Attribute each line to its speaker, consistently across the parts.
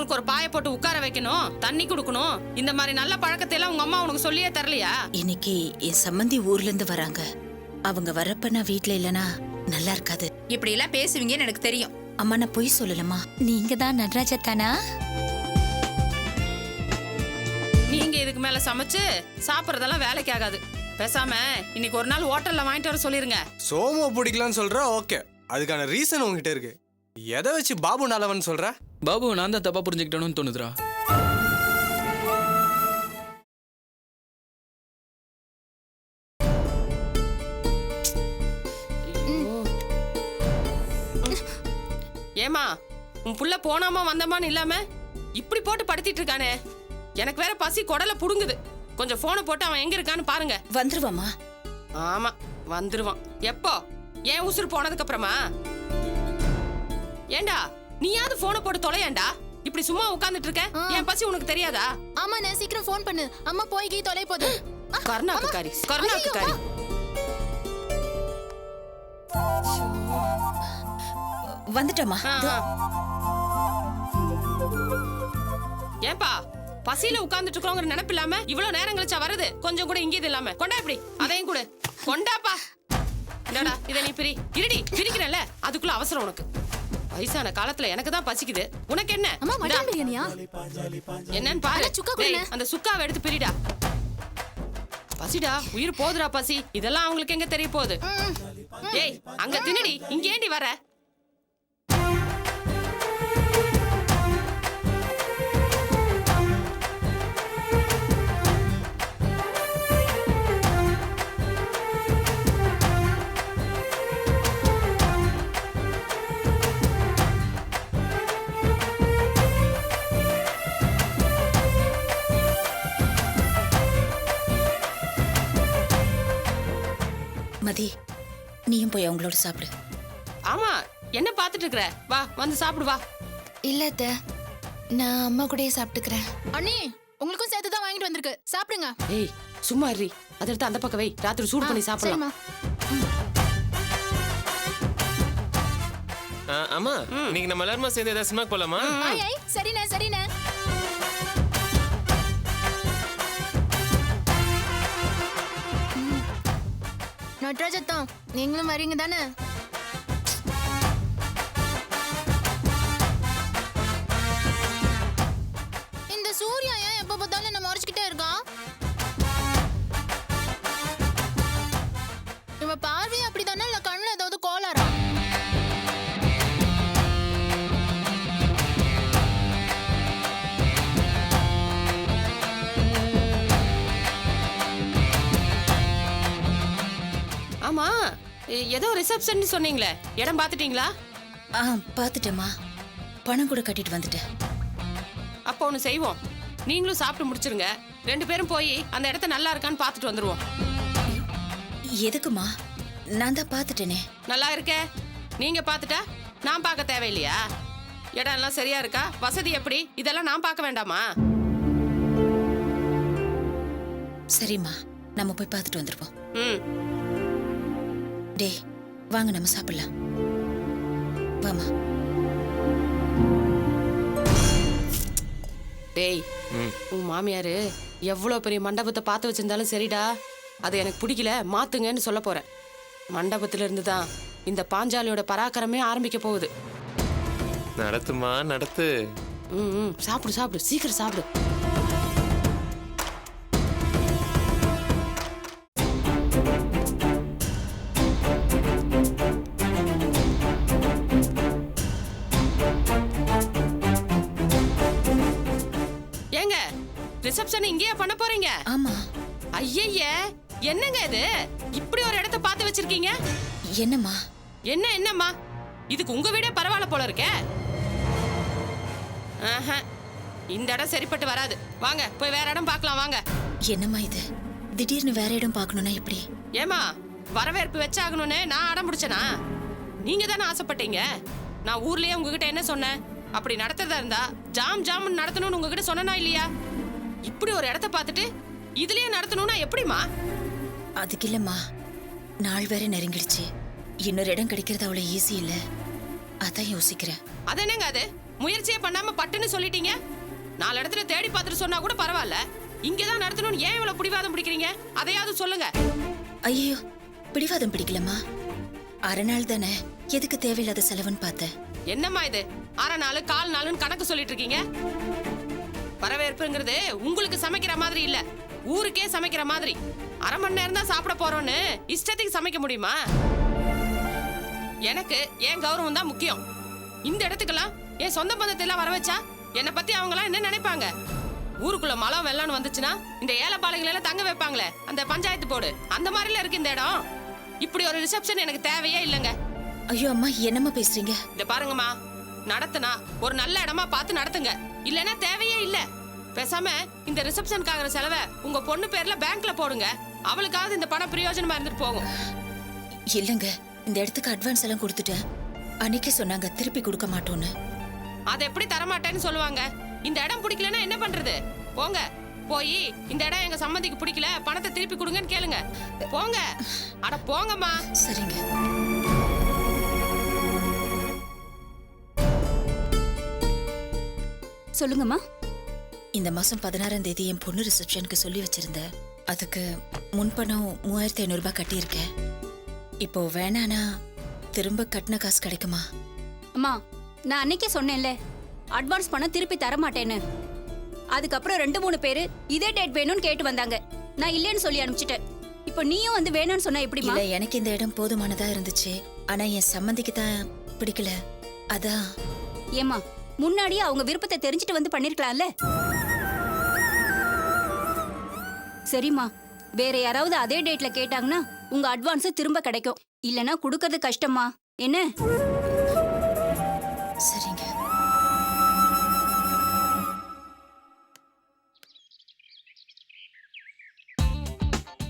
Speaker 1: அவங்களுக்கு ஒரு பாயை போட்டு உட்கார வைக்கணும், தண்ணி கொடுக்கணும், இந்த மாதிரி நல்ல பழக்கத்தை எல்லாம் உங்க அம்மா உனக்கு சொல்லியே தரலையா?
Speaker 2: இன்னைக்கு என் சம்பந்தி ஊர்ல இருந்து வராங்க. அவங்க வரப்ப நான் வீட்ல இல்லனா நல்லா இருக்காது.
Speaker 3: இப்படி எல்லாம் பேசுவீங்கன்னு எனக்கு தெரியும்.
Speaker 2: அம்மா நான் பொய் சொல்லலம்மா.
Speaker 4: நீங்க தான் நடராஜத்தானா?
Speaker 1: நீங்க இதுக்கு மேல சமைச்சு சாப்பிடறதெல்லாம் வேலைக்கு ஆகாது. பேசாம இன்னைக்கு ஒரு நாள் ஹோட்டல்ல வாங்கிட்டு வர சொல்லிருங்க.
Speaker 5: சோமோ பிடிக்கலான்னு சொல்ற, ஓகே. அதுக்கான ரீசன் உங்ககிட்ட இருக்கு. எதை வச்சு பாபு நல்லவன் சொல்ற?
Speaker 6: பாபு நான் தான் தப்பா புரிஞ்சுக்கிட்டேன்னு தோணுதுரா.
Speaker 1: ஏமா உன் புள்ள போனாமா வந்தமான்னு இல்லாம இப்படி போட்டு படுத்திட்டு இருக்கானே, எனக்கு வேற பசி குடல புடுங்குது. கொஞ்சம் போனை போட்டு அவன் எங்க இருக்கான்னு பாருங்க.
Speaker 2: வந்துருவாமா?
Speaker 1: ஆமா வந்துருவான். எப்போ? ஏன் உசுறு போனதுக்கு அப்புறமா? ஏண்டா நீயாவது போனை போட்டு தொலையேண்டா. இப்படி சும்மா உட்கார்ந்துட்டு இருக்க, என் பசி உனக்கு தெரியாதா?
Speaker 4: ஆமா நான் சீக்கிரம் ஃபோன் பண்ணு. அம்மா போய் கீ தொலை போது.
Speaker 1: கர்நாடகாரி கர்நாடகாரி.
Speaker 2: வந்துட்டமா?
Speaker 1: ஏன்பா பசியில உட்கார்ந்துட்டு இருக்கோங்கிற நினைப்பு இல்லாம இவ்வளவு நேரம் கழிச்சா வருது? கொஞ்சம் கூட இங்கே இல்லாம கொண்டா, இப்படி அதையும் கூட கொண்டாப்பா. என்னடா இதை நீ இருடி பிரிக்கிறல்ல, அதுக்குள்ள அவசரம் உனக்கு. வயசான காலத்துல எனக்கு தான் பசிக்குது, உனக்கு என்ன?
Speaker 4: அம்மா மட்டன் பிரியாணியா?
Speaker 1: என்னன்னு பாரு. அந்த சுக்காவை எடுத்து பிரிடா. பசிடா, உயிர் போதுடா பசி. இதெல்லாம் அவங்களுக்கு எங்க தெரிய போகுது? ஏய் அங்க தின்னடி, இங்க ஏண்டி வர?
Speaker 2: மதி, நீயும் போய் அவங்களோட சாப்பிடு.
Speaker 1: ஆமா என்ன பாத்துட்டு இருக்கற? வா வந்து சாப்பிடு வா.
Speaker 4: இல்ல அத்தை, நான் அம்மா கூடயே சாப்பிட்டுக்கிறேன். அண்ணி உங்களுக்கும் சேர்த்து தான் வாங்கிட்டு வந்திருக்கு, சாப்பிடுங்க.
Speaker 1: ஏய் சும்மா இரு, அதை எடுத்து அந்த பக்கம் வை, ராத்திரி சூடு பண்ணி சாப்பிடலாம்.
Speaker 7: அம்மா இன்னைக்கு நம்ம எல்லாருமா சேர்ந்து ஏதாவது சினிமாக்கு போலாமா?
Speaker 4: சரிண்ணே சரிண்ணே. நட்ராஜத்தான் நீங்களும் வரீங்க தானே? இந்த சூர்யா ஏன் எப்ப பார்த்தாலும் என்ன மறைச்சுக்கிட்டே இருக்கான்? இவ பார்வை அப்படிதானே, இல்ல கண்ணுல ஏதாவது கோளாரா?
Speaker 1: ஆமா ஏதோ ரிசப்ஷன் சொன்னீங்களே, இடம் பாத்துட்டீங்களா?
Speaker 2: பாத்துட்டேம்மா. பணம் கூட கட்டிட்டு வந்துட்டேன்.
Speaker 1: அப்போ ஒண்ணு செய்வோம், நீங்களும் சாப்பிட்டு முடிச்சிருங்க, ரெண்டு பேரும் போய் அந்த இடத்த நல்லா இருக்கான்னு பாத்துட்டு வந்துருவோம்.
Speaker 2: எதுக்குமா? நான் தான் பாத்துட்டேனே.
Speaker 1: நல்லா இருக்கே, நீங்க பாத்துட்டா நான் பார்க்க தேவையில்லையா? இடம் எல்லாம் சரியா இருக்கா, வசதி எப்படி, இதெல்லாம் நான் பார்க்க வேண்டாமா?
Speaker 2: சரிம்மா, நம்ம போய் பார்த்துட்டு வந்துருவோம்.
Speaker 1: ம்
Speaker 2: டேய் வாங்க நம்ம சாப்பிடலாம். வாமா.
Speaker 1: டேய் உன் மாமியாரு எவ்வளவு பெரிய மண்டபத்தை பார்த்து வச்சிருந்தாலும் சரிடா, அது எனக்கு பிடிக்கல மாத்துங்கன்னு சொல்ல போறேன். மண்டபத்துல இருந்து தான் இந்த பாஞ்சாலியோட பராக்கிரமே ஆரம்பிக்க போகுது.
Speaker 7: நடத்துமா நடத்து.
Speaker 1: சாப்பிடு சாப்பிடு, சீக்கிரம் சாப்பிடு. ஏங்க ரிசப்ஷன் இங்கேயே பண்ண போறீங்க?
Speaker 2: ஆமா.
Speaker 1: ஐயய்ய என்னங்க இது, இப்படி ஒரு இடத்தை பார்த்து வச்சிருக்கீங்க?
Speaker 2: என்னம்மா?
Speaker 1: என்னம்மா, இதுக்கு உங்க வீடே பரவாயில்ல போல இருக்கே. இந்த இடம் சரிப்பட்டு வராது, வாங்க போய் வேற இடம் பார்க்கலாம் வாங்க.
Speaker 2: என்னம்மா இது, திடீர்னு வேற இடம் பார்க்கணும்னா எப்படி?
Speaker 1: ஏமா வரவேற்பு வச்சாகணும்னு நான் அடம் பிடிச்சனா? நீங்க தானே ஆசைப்பட்டீங்க. நான் ஊர்லயே உங்ககிட்ட என்ன சொன்னேன், அப்படி நடத்துறதா இருந்தா ஜாம் ஜாம் நடத்தணும்னு உங்ககிட்ட சொன்னா இல்லையா? இப்படி ஒரு இடத்த பார்த்துட்டு இதுலயே நடத்தணும்னா எப்படிமா?
Speaker 2: அதுக்கு இல்லம்மா, நாள் வேற நெருங்கிடுச்சு. இன்னொரு இடம் கிடைக்கிறது அவ்வளவு ஈஸி இல்ல, அதான் யோசிக்கிறேன்.
Speaker 1: அது என்னங்க அது, முயற்சியே பண்ணாம பட்டுன்னு சொல்லிட்டீங்க. 4 இடத்துல தேடி பார்த்துட்டு சொன்னா கூட பரவாயில்ல, இங்கதான் நடத்தணும்னு ஏன் இவ்வளவு பிடிவாதம் பிடிக்கிறீங்க? அதையாவது சொல்லுங்க.
Speaker 2: ஐயோ, பிடிவாதம் பிடிக்கலம்மா. அரை நாள் தானே, எதுக்கு தேவையில்லாத செலவுன்னு பார்த்தேன்.
Speaker 1: என்னம்மா இது, அரை நாள் கால் நாளுன்னு கணக்கு சொல்லிட்டு இருக்கீங்க? வரவேற்புங்கிறது உங்களுக்கு சமைக்கிற மாதிரி இல்ல, ஊருக்கே சமைக்கிற மாதிரி. அரை மணி நேரம் தான் சாப்பிட போறோம்னு இஷ்டத்துக்கு சமைக்க முடியுமா? எனக்கு என் கௌரவம் தான் முக்கியம். இந்த இடத்துக்கெல்லாம் என் சொந்த பந்தத்தை எல்லாம் வர வச்சா என்னை பத்தி அவங்க எல்லாம் என்ன நினைப்பாங்க? ஊருக்குள்ள மழை வெள்ளம்னு வந்துச்சுன்னா இந்த ஏழைப்பாளைகளை எல்லாம் தங்க வைப்பாங்களே, அந்த பஞ்சாயத்து போர்டு, அந்த மாதிரில இருக்கு இந்த இடம். இப்படி ஒரு ரிசப்ஷன் எனக்கு தேவையே இல்லைங்க.
Speaker 2: ஐயோ அம்மா, என்னம்மா பேசுறீங்க?
Speaker 1: இத பாருங்கம்மா, நடத்துனா ஒரு நல்ல இடமா பார்த்து நடத்துங்க, இல்லைன்னா தேவையே இல்ல. பேசாம இந்த ரிசப்ஷனுக்காகிற செலவை உங்க பொண்ணு பேர்ல பேங்க்ல போடுங்க, அவளுக்காவது இந்த பணம் பிரயோஜனமா இருந்துட்டு போகும்.
Speaker 2: இல்லங்க, இந்த இடத்துக்கு அட்வான்ஸ் எல்லாம் கொடுத்துட்டேன். அன்னைக்கு சொன்னாங்க திருப்பி கொடுக்க மாட்டோம்னு.
Speaker 1: அதை எப்படி தரமாட்டேன்னு சொல்லுவாங்க? இந்த இடம் பிடிக்கலன்னா என்ன பண்றது? போங்க, போய் இந்த இடம் எங்க சம்மந்திக்கு பிடிக்கல, பணத்தை திருப்பி கொடுங்கன்னு கேளுங்க. போங்க, அட போங்கம்மா.
Speaker 2: சரிங்க.
Speaker 8: சொல்லுங்கம்மா.
Speaker 2: இந்த மாசம் 16ஆம் தேதி என் பொண்ணு ரிசப்ஷனுக்கு சொல்லி வச்சிருந்தேன். அதுக்கு முன்பணம் 3500 ரூபாய் கட்டியிருக்கேன். இப்போ வேணானா திரும்ப கட்டின காசு கிடைக்குமா?
Speaker 8: அம்மா, நான் அன்னைக்கே சொன்னேன்ல, அட்வான்ஸ் பணம் திருப்பி தர மாட்டேன்னு. அதுக்கப்புறம் 2-3 பேரு இதே டேட் வேணும்னு கேட்டு வந்தாங்க. நான் இல்லைன்னு சொல்லி அனுப்பிச்சிட்டேன். இப்போ நீயும் வந்து வேணும்னு சொன்னா எப்படிமா?
Speaker 2: இல்ல, எனக்கு இந்த இடம் போதுமானதா இருந்துச்சு. ஆனா என் சம்மந்திக்கு தான் பிடிக்கல. அதான்.
Speaker 8: ஏமா, முன்னாடியே அவங்க விருப்பத்தை தெரிஞ்சுட்டு வந்து பண்ணிருக்கலாம்ல. சரிம்மா, வேற யாராவது அதே டேட்ல கேட்டாங்கன்னா உங்க அட்வான்ஸ் திரும்ப கிடைக்கும். இல்லனா கொடுக்கறது கஷ்டமா என்ன?
Speaker 2: சரிங்க.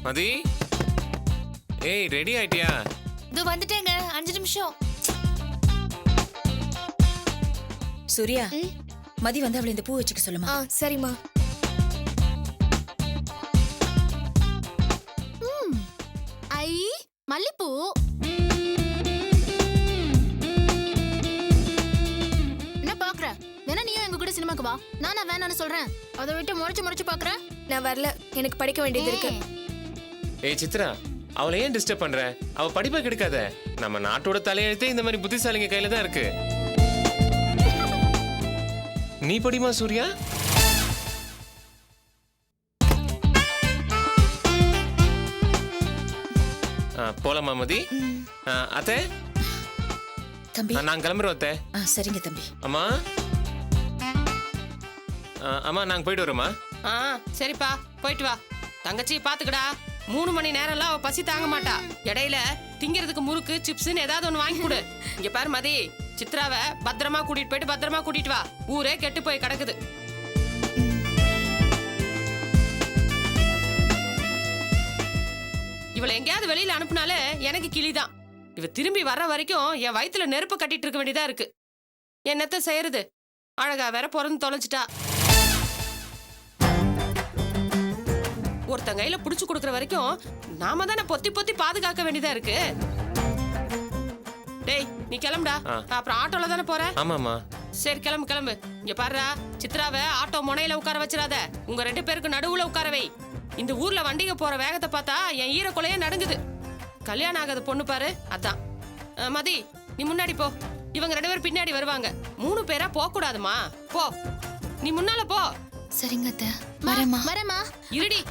Speaker 7: மதி, ஏய் ரெடி ஆயிட்டியா?
Speaker 4: இது வந்துட்டேங்க, 5 நிமிஷம்.
Speaker 2: சூர்யா, மதி வந்து அவளை இந்த பூ வச்சுக்க சொல்லுமா.
Speaker 4: சரிம்மா. ஐ மல்லிப்பூ. என்ன பாக்குற? வேணா நீயும் எங்க கூட சினிமாக்கு வா. நானா வேணான்னு சொல்றேன்? அதை விட்டு முறைச்சு பாக்குறேன். நான் வரல, எனக்கு படிக்க வேண்டியது இருக்கு.
Speaker 7: ஏய் சித்ரா, அவளை ஏன் டிஸ்டர்ப் பண்ற? அவ படிப்பை கெடுக்காத. நம்ம நாட்டோட தலையெழுத்தே இந்த மாதிரி புத்திசாலிங்க கையில தான் இருக்கு. நீ படிமா சூர்யா. போலாமா மதி? அத்தை,
Speaker 2: தம்பி,
Speaker 7: நான் கிளம்புறோம் அத்தை.
Speaker 2: சரிங்க தம்பி.
Speaker 7: அம்மா, அம்மா நாங்க போயிட்டு வரோமா?
Speaker 1: சரிப்பா, போயிட்டு வா. தங்கச்சி பாத்துக்கடா, 3 மணி நேரம்லாம் அவ பசி தாங்க மாட்டா. இடையில திங்கிறதுக்கு முறுக்கு சிப்ஸ்னு ஏதாவது ஒண்ணு வாங்கி கொடு. இங்க பாரு மதி, சித்ராவை பத்திரமா கூட்டிட்டு போயிட்டு பத்திரமா கூட்டிட்டு வா. ஊரே கெட்டு போய் கிடக்குது. இவளை எங்கேயாவது வெளியில அனுப்புனாலே எனக்கு கிளிதான். இவ திரும்பி வர்ற வரைக்கும் என் வயித்துல நெருப்பு கட்டிட்டு இருக்க வேண்டியதா இருக்கு. என்னத்த செய்யறது, அழகா வேற பிறந்து தொலைச்சிட்டா. ஒருத்தன் கையில புடிச்சு கொடுக்கற வரைக்கும் நாம தானே பொத்தி பொத்தி பாதுகாக்க வேண்டியதா இருக்கு. டேய், நீ கிளம்புடா. அப்புறம் ஆட்டோல தானே போற?
Speaker 7: ஆமாமா.
Speaker 1: சரி, கிளம்பு கிளம்பு. இங்க பாருடா, சித்ராவை ஆட்டோ முனையில உட்கார வச்சிடாத, உங்க 2 பேருக்கு நடுவுல உட்கார வை. இந்த ஊர்ல வண்டிங்க போற வேகத்தை பார்த்தா என் ஈரக்குலையே நடுங்குது. கல்யாணம் ஆகாத பொண்ணு பாரு, அதான். மதி, நீ முன்னாடி போ, இவங்க 2 பேரும் பின்னாடி வருவாங்க. 3 பேரா போக கூடாதுமா. போ, நீ முன்னால போ.
Speaker 4: சரிங்க அத்தை, வரேம்மா.
Speaker 1: இருடி.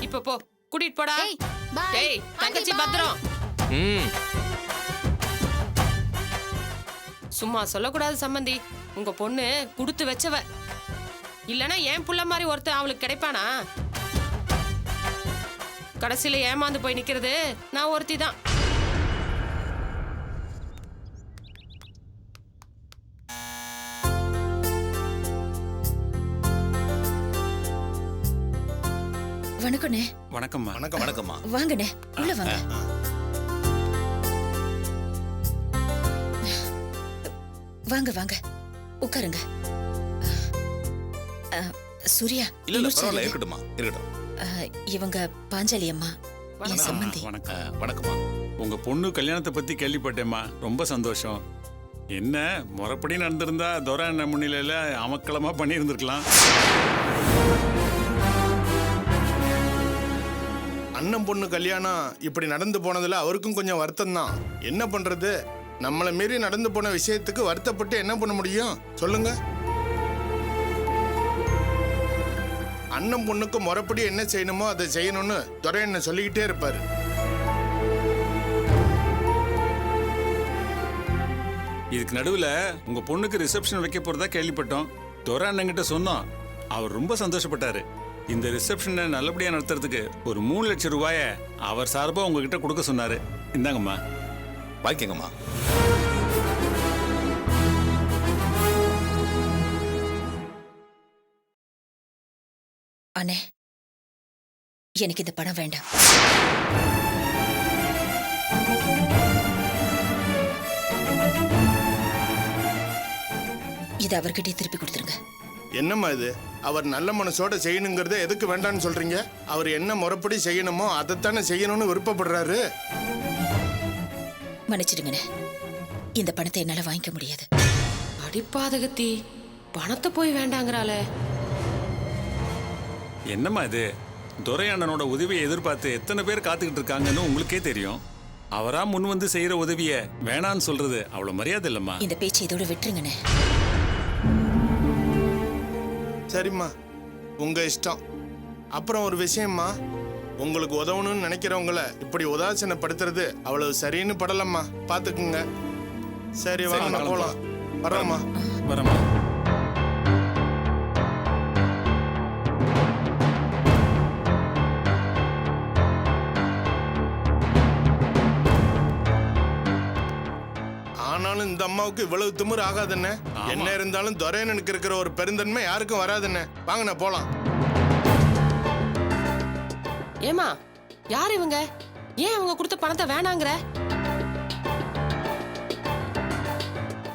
Speaker 1: இப்ப போ, கூட்டிட்டு போடா. டேய், தங்கச்சி பத்திரம். சும்மா சொல்லக்கூடாது சம்பந்தி, உங்க பொண்ணு குடுத்து வச்சவ. இல்லனா ஏன் புள்ள மாதிரி ஒருத்தன் அவளுக்கு கிடைப்பானா? கடைசியில ஏமாந்து போய் நிக்கிறது நான் ஒருத்தி தான்.
Speaker 2: வணக்கம்ண்ணே.
Speaker 9: வணக்கம்மா. வணக்கம்மா.
Speaker 2: வாங்கண்ணே, உள்ள வாங்க. வாங்க வாங்க, உட்காருங்க. சூர்யா,
Speaker 9: இல்ல பரவாயில்ல, இருக்கட்டுமா, இருக்கட்டும்.
Speaker 2: இவங்க பாஞ்சாலி அம்மா, என் சம்மந்தி.
Speaker 9: வணக்கம்மா. உங்க பொண்ணு கல்யாணத்தை பத்தி கேள்விப்பட்டேம்மா, ரொம்ப சந்தோஷம்.
Speaker 10: என்ன முறைப்படி நடந்திருந்தா துரை அண்ணன் முன்னிலையில் அமக்களமாக பண்ணியிருந்திருக்கலாம்.
Speaker 11: அண்ணன் பொண்ணு கல்யாணம் இப்படி நடந்து போனதுல அவருக்கும் கொஞ்சம் வருத்தம் தான். என்ன பண்றது, நம்மளை மீறி நடந்து போன விஷயத்துக்கு வருத்தப்பட்டு என்ன பண்ண முடியும் சொல்லுங்க. அண்ணன் பொண்ணுக்கு முறைப்படி என்ன செய்யணுமோ அதை செய்யணும்னு துரை என்ன சொல்லிக்கிட்டே இருப்பாரு.
Speaker 10: இதுக்கு நடுவில் உங்கள் பொண்ணுக்கு ரிசப்ஷன் வைக்க போகிறதா கேள்விப்பட்டோம். துரை அண்ணங்கிட்ட சொன்னோம். அவர் ரொம்ப சந்தோஷப்பட்டாரு. இந்த ரிசப்ஷனை நல்லபடியாக நடத்துறதுக்கு ஒரு 3 லட்சம் ரூபாயை அவர் சார்பாக உங்ககிட்ட கொடுக்க சொன்னார். இந்தாங்கம்மா.
Speaker 9: வாங்கிக்கங்கம்மா.
Speaker 2: அண்ணே, எனக்கு இந்த பணம் வேண்டாம். இது அவர்கிட்டயே திருப்பி கொடுத்துருங்க.
Speaker 11: என்னம்மா இது, அவர் நல்ல மனசோட செய்யணுங்கிறத எதுக்கு வேண்டான்னு சொல்றீங்க? அவர் என்ன முறைப்படி செய்யணுமோ அதைத்தானே செய்யணும்னு விருப்பப்படுறாரு.
Speaker 2: மன்னிச்சிடுங்கண்ணே, இந்த பணத்தை என்னால வாங்கிக்க முடியாது.
Speaker 1: அடிப்பாதகத்தி பணத்தை போய் வேண்டாங்கிறாளே.
Speaker 10: என்னம்மா இது, துரை அண்ணனோட உதவியை எதிர்பார்த்து எத்தனை பேர் காத்துக்கிட்டு இருக்காங்கன்னு உங்களுக்கே தெரியும். அவரா முன் வந்து செய்யற உதவியை வேணான்னு சொல்றது அவ்வளவு மரியாதை இல்லம்மா.
Speaker 2: இந்த பேச்சு இதோட விட்டுருங்கண்ணே.
Speaker 11: சரிம்மா, உங்க இஷ்டம். அப்புறம் ஒரு விஷயம்மா, உங்களுக்கு உதவணும்னு நினைக்கிறவங்கள இப்படி உதாசீனப்படுத்துறது அவ்வளவு சரின்னு படலம்மா, பாத்துக்குங்க. சரி வாங்க போலாம். வர்றோம்மா.
Speaker 10: வரமா.
Speaker 11: ஆனாலும் இந்த அம்மாவுக்கு இவ்வளவு திமிரு ஆகாதுன்னு. என்ன இருந்தாலும் துரையனுக்கு இருக்கிற ஒரு பெருந்தன்மை யாருக்கும் வராதுன்னு. வாங்கண்ணா போலாம்.
Speaker 1: ஏமா, யார் இவங்க? ஏன் அவங்க கொடுத்த பணத்தை வேணாங்கிற?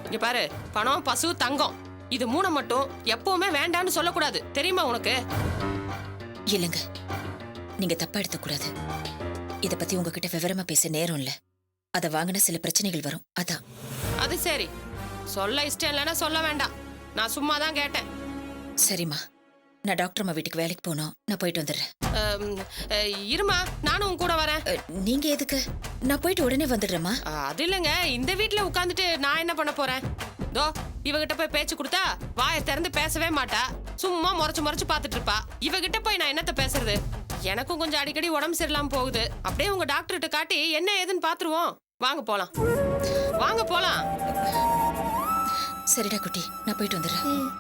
Speaker 1: இங்க பாரு, பணம், பசு, தங்கம் இது 3 மட்டும் எப்பவுமே வேண்டான்னு சொல்லக்கூடாது, தெரியுமா உனக்கு?
Speaker 2: இல்லைங்க, நீங்க தப்பா எடுத்துக்கூடாது. இத பத்தி உங்ககிட்ட விவரமா பேச நேரம் இல்ல. அதை வாங்கின சில பிரச்சனைகள் வரும், அதான்.
Speaker 1: அது சரி, சொல்ல இஷ்டம் இல்லைன்னா சொல்ல வேண்டாம். நான் சும்மா தான் கேட்டேன்.
Speaker 2: சரிம்மா, நான் டாக்டர் அம்மா வீட்டுக்கு வேலைக்கு போனோம். நான் போயிட்டு வந்துடுறேன்.
Speaker 1: இருமா, நானும் உன் கூட வரேன்.
Speaker 2: நீங்க எதுக்கு? நான் போயிட்டு உடனே வந்துடுறேம்மா.
Speaker 1: அது இல்லைங்க, இந்த வீட்டுல உட்காந்துட்டு நான் என்ன பண்ண போறேன்? தோ இவகிட்ட போய் பேச்சு கொடுத்தா வாயை திறந்து பேசவே மாட்டா. சும்மா முறைச்சு பாத்துட்டு இருப்பா. இவகிட்ட போய் நான் என்னத்த பேசுறது? எனக்கும் கொஞ்சம் அடிக்கடி உடம்பு சரியில்லாம போகுது. அப்படியே உங்க டாக்டர்கிட்ட காட்டி என்ன ஏதுன்னு பாத்துருவோம். வாங்க போலாம், வாங்க போலாம்.
Speaker 2: சரிடா குட்டி, நான் போயிட்டு வந்துடுறேன்.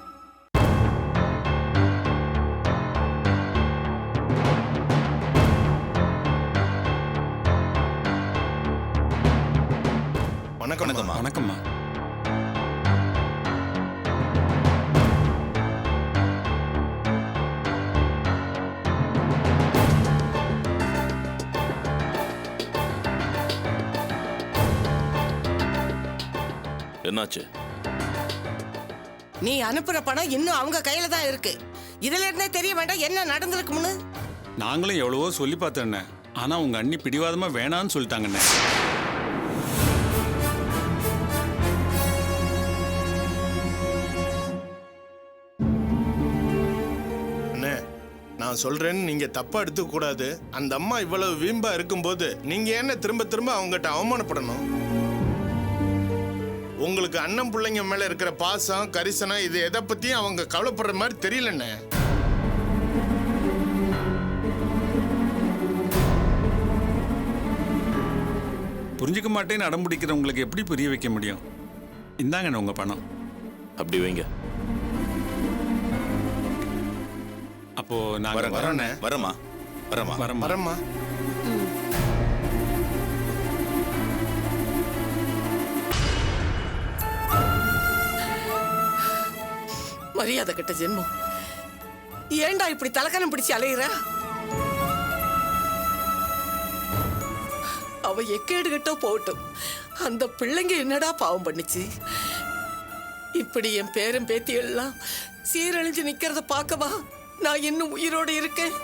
Speaker 11: வணக்கம்மா.
Speaker 10: வணக்கம்மா.
Speaker 9: என்னாச்சு?
Speaker 12: நீ அனுப்புற பணம் இன்னும் அவங்க கையில தான் இருக்கு. இதுல இருந்தே தெரிய வேண்டாம் என்ன நடந்திருக்கும்னு.
Speaker 10: நாங்களும் எவ்வளவோ சொல்லி பார்த்தேண்ணே, ஆனா உங்க அண்ணி பிடிவாதமா வேணான்னு சொல்லிட்டாங்கண்ணே.
Speaker 11: நான் சொல்றேன்னு நீங்க தப்பா எடுத்துக்க கூடாது. அந்த அம்மா இவ்வளவு வீம்பா இருக்கும்போது நீங்க என்ன திரும்ப திரும்ப அவங்ககிட்ட அவமானப்படணும்? உங்களுக்கு அண்ணன் பிள்ளைங்க மேல இருக்கிற பாசம், கரிசனம் இது எதை பத்தியும் அவங்க கவலைப்படுற மாதிரி தெரியலண்ணே.
Speaker 10: புரிஞ்சுக்க மாட்டேன்னு அடம் பிடிக்கிறவங்களுக்கு எப்படி புரிய வைக்க முடியும்? இந்தாங்கண்ணே உங்க பணம்.
Speaker 9: அப்படி வைங்க.
Speaker 10: அப்போ நாங்க
Speaker 11: வரோண்ணே.
Speaker 9: வரமா வரமா
Speaker 10: வரமா.
Speaker 11: வரம்மா.
Speaker 12: மரியாதை கெட்ட ஜென்மம். ஏண்டா இப்படி தலக்கணம் பிடிச்சு அலையிற? அவ எக்கேடு கெட்டோ போகட்டும். அந்த பிள்ளைங்க என்னடா பாவம் பண்ணுச்சு? இப்படி என் பேரன் பேத்தி எல்லாம் சீரழிஞ்சு நிக்கிறத பார்க்கவா நான் இன்னும் உயிரோடு இருக்கேன்?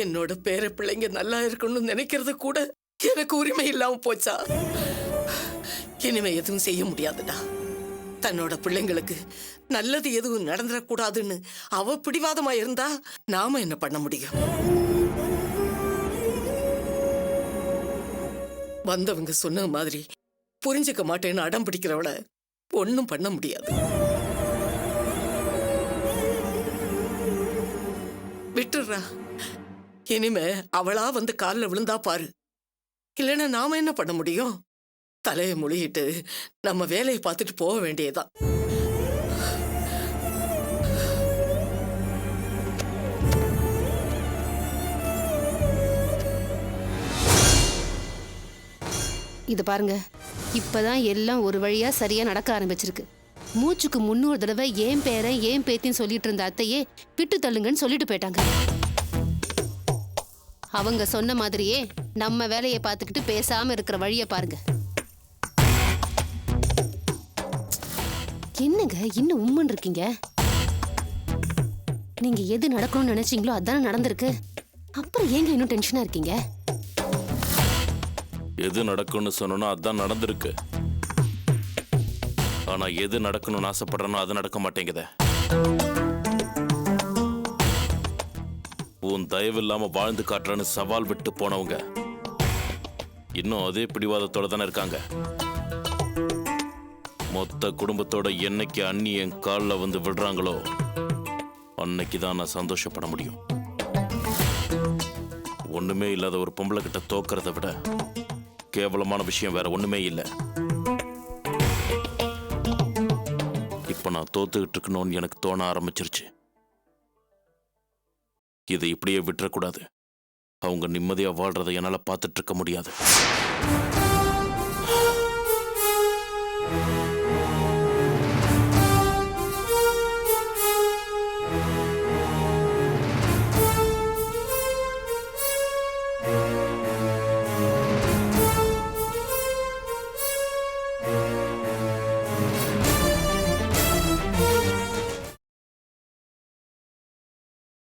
Speaker 12: என்னோட பேர பிள்ளைங்க நல்லா இருக்கணும்னு நினைக்கிறது கூட எனக்கு உரிமை இல்லாம போச்சா? இனிமே எதுவும் செய்ய முடியாதுடா. தன்னோட பிள்ளைங்களுக்கு நல்லது எதுவும் நடந்துடக்கூடாதுன்னு அவ பிடிவாதமா இருந்தா நாம என்ன பண்ண முடியும்? வந்தவங்க சொன்ன மாதிரி புரிஞ்சுக்க மாட்டேன்னு அடம் பிடிக்கிறவள ஒன்னும் பண்ண முடியாது. விட்டுறா. இனிமே அவளா வந்து காலில் விழுந்தா பாரு. இல்லைன்னா நாம என்ன பண்ண முடியும்? தலையை முழுகிட்டு நம்ம வேலையை பார்த்துட்டு போக வேண்டியதுதான்.
Speaker 13: இது பாருங்க, இப்பதான் எல்லாம் ஒரு வழியா சரியா நடக்க ஆரம்பிச்சிருக்கு. மூச்சுக்கு 300 தடவை ஏன் பேரன் ஏன் பேத்தின்னு சொல்லிட்டு இருந்த அத்தையே விட்டு தள்ளுங்கன்னு சொல்லிட்டு போயிட்டாங்க. அவங்க சொன்ன மாதிரியே நம்ம வேலையை பார்த்துக்கிட்டு பேசாம இருக்கிற வழியை பாருங்க. என்னங்க இன்னும் உம்முன்னு இருக்கீங்க? நீங்க எது நடக்கணும்னு நினைச்சீங்களோ அதானே நடந்திருக்கு. அப்புறம் ஏங்க இன்னும் டென்ஷனா இருக்கீங்க?
Speaker 9: எது நடக்கும்னு சொன்னோன்னா அதான் நடந்திருக்கு. ஆனா எது நடக்கணும்னு ஆசைப்படுறனோ அது நடக்க மாட்டேங்குதே. உன் தயவு இல்லாம வாழ்ந்து காட்டுறன்னு சவால் விட்டு போனவங்க இன்னும் அதே பிடிவாதத்தோட தானே இருக்காங்க. மொத்த குடும்பத்தோட என்னைக்கு அண்ணி என் காலில் வந்து விடுறாங்களோ அன்னைக்கு தான் நான் சந்தோஷப்பட முடியும். ஒண்ணுமே இல்லாத ஒரு பொம்பளை கிட்ட தோக்கிறத விட கேவலமான விஷயம் வேற ஒண்ணுமே இல்லை. இப்ப நான் தோத்துக்கிட்டு இருக்கணும்னு எனக்கு தோண ஆரம்பிச்சிருச்சு. இதை இப்படியே விட்டுறக்கூடாது. அவங்க நிம்மதியா வாழ்றதை என்னால பார்த்துட்டு இருக்க முடியாது.